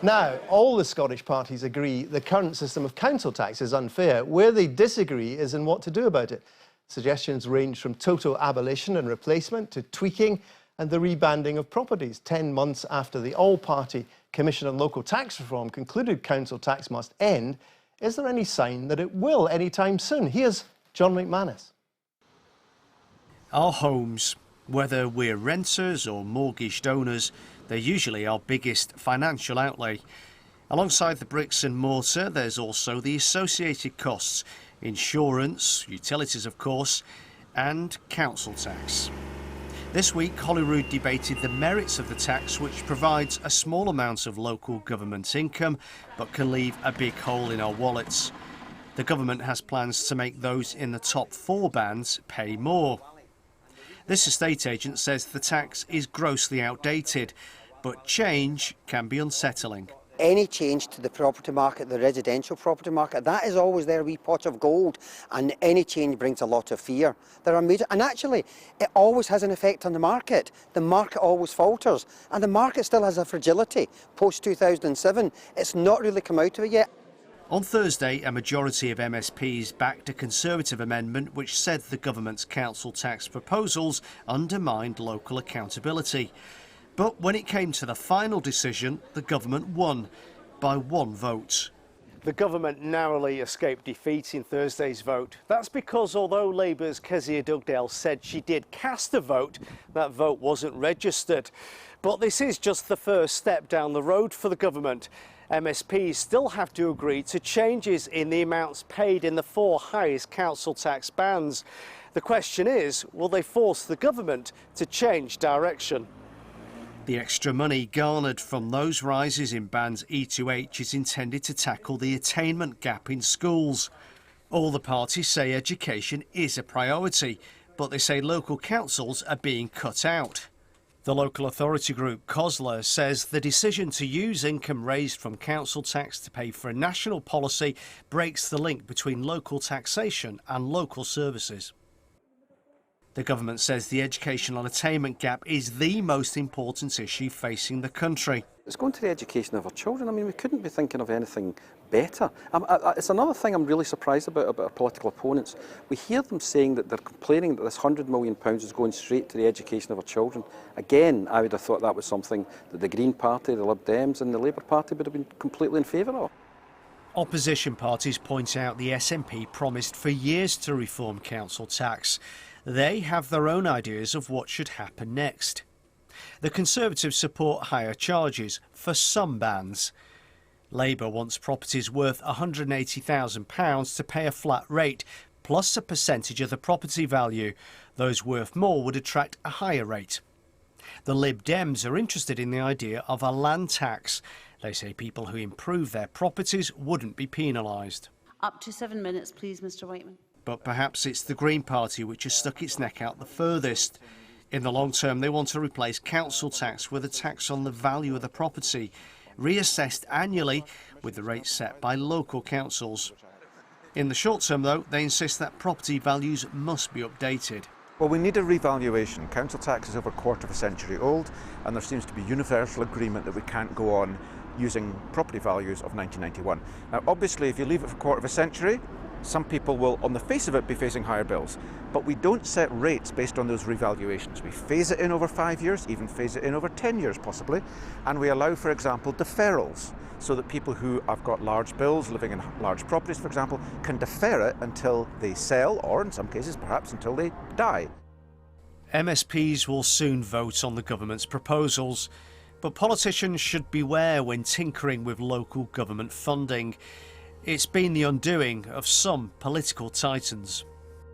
Now, all the Scottish parties agree the current system of council tax is unfair. Where they disagree is in what to do about it. Suggestions range from total abolition and replacement to tweaking and the rebanding of properties. 10 months after the All-Party Commission on Local Tax Reform concluded council tax must end, is there any sign that it will anytime soon? Here's John McManus. Our homes, whether we're renters or mortgaged owners, they're usually our biggest financial outlay. Alongside the bricks and mortar, there's also the associated costs, insurance, utilities of course, and council tax. This week, Holyrood debated the merits of the tax, which provides a small amount of local government income, but can leave a big hole in our wallets. The government has plans to make those in the top 4 bands pay more. This estate agent says the tax is grossly outdated, but change can be unsettling. Any change to the property market, the residential property market, that is always their wee pot of gold, and any change brings a lot of fear. There are major, and actually, it always has an effect on the market. The market always falters, and the market still has a fragility. Post-2007, it's not really come out of it yet. On Thursday, a majority of MSPs backed a Conservative amendment which said the government's council tax proposals undermined local accountability. But when it came to the final decision, the government won by 1 vote. The government narrowly escaped defeat in Thursday's vote. That's because although Labour's Kezia Dugdale said she did cast a vote, that vote wasn't registered. But this is just the first step down the road for the government. MSPs still have to agree to changes in the amounts paid in the 4 highest council tax bands. The question is, will they force the government to change direction? The extra money garnered from those rises in bands E to H is intended to tackle the attainment gap in schools. All the parties say education is a priority, but they say local councils are being cut out. The local authority group COSLA says the decision to use income raised from council tax to pay for a national policy breaks the link between local taxation and local services. The government says the educational attainment gap is the most important issue facing the country. It's going to the education of our children. I mean, we couldn't be thinking of anything better. It's another thing I'm really surprised about our political opponents. We hear them saying that they're complaining that this £100 million is going straight to the education of our children. Again, I would have thought that was something that the Green Party, the Lib Dems and the Labour Party would have been completely in favour of. Opposition parties point out the SNP promised for years to reform council tax. They have their own ideas of what should happen next. The Conservatives support higher charges for some bands. Labour wants properties worth £180,000 to pay a flat rate, plus a percentage of the property value. Those worth more would attract a higher rate. The Lib Dems are interested in the idea of a land tax. They say people who improve their properties wouldn't be penalised. Up to 7 minutes, please, Mr Whiteman. But perhaps it's the Green Party which has stuck its neck out the furthest. In the long term, they want to replace council tax with a tax on the value of the property, reassessed annually with the rate set by local councils. In the short term, though, they insist that property values must be updated. Well, we need a revaluation. Council tax is over a quarter of a century old, and there seems to be universal agreement that we can't go on using property values of 1991. Now, obviously, if you leave it for a quarter of a century, some people will, on the face of it, be facing higher bills. But we don't set rates based on those revaluations. We phase it in over 5 years, even phase it in over 10 years possibly, and we allow, for example, deferrals, so that people who have got large bills, living in large properties, for example, can defer it until they sell, or in some cases, perhaps until they die. MSPs will soon vote on the government's proposals, but politicians should beware when tinkering with local government funding. It's been the undoing of some political titans.